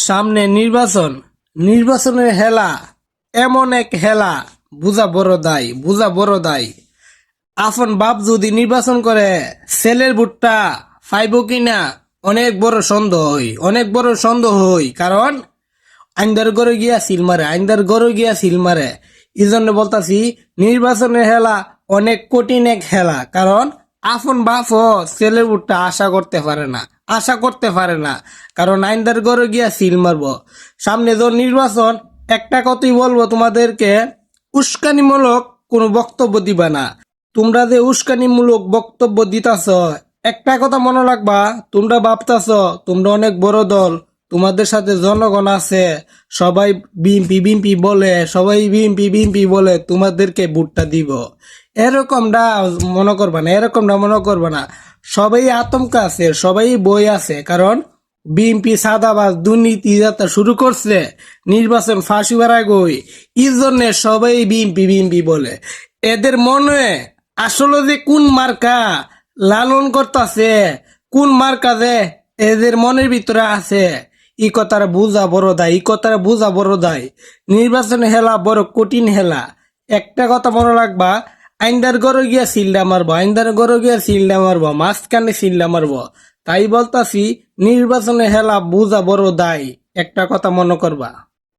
সামনে নির্বাচন, নির্বাচনের হেলা, এমন এক হেলা, বুঝা বড় দায়। আপন বাপ যদি নির্বাচন করে ছেলের ভোটটা পাইব কিনা অনেক বড় সন্দেহ হই, কারণ আইন্দার গড়ে গিয়া সিল মারে। এই জন্য বলতাছি নির্বাচনের হেলা অনেক কঠিন এক খেলা, কারণ আপন বাপও ছেলের ভোটটা আশা করতে পারে না, কারণ আইন্দার গড়ে গিয়া সিল মারবো। সামনে যখন নির্বাচন, একটা কথাই বলবো তোমাদেরকে, উস্কানিমূলক কোনো বক্তব্য দিবা না। তোমরা যে উস্কানিমূলক বক্তব্য দিতাছ, একটা কথা মনে রাখবা, তোমরা ভাবতাছ তোমরা অনেক বড় দল, তোমাদের সাথে জনগণ আছে, সবাই বিএমপি বলে তোমাদেরকে ভোটটা দিব। এরকমটা মনে করবা না। সবাই আতঙ্ক আছে, সবাই বই আছে, কারণ বিএনপি সাদাবাজ দুর্নীতি যাত্রা শুরু করছে নির্বাচন ফাঁসি গই। এই জন্য সবাই বিএমপি বলে। এদের মনে আসলে যে কোন মার্কা লালন করতেছে, কোন মার্কা যে এদের মনের ভিতরে আছে, এই কথাটা বুঝা বড় দায়। নির্বাচন হেলা বড় কঠিন হেলা। একটা কথা মনে রাখবা, আইন্দার গড়ে গিয়া সিলটা মারবো, মাঝখানে সিলটা মারবো। তাই বলতাছি নির্বাচনে হেলা বুঝা বড় দায়, একটা কথা মনে করবা।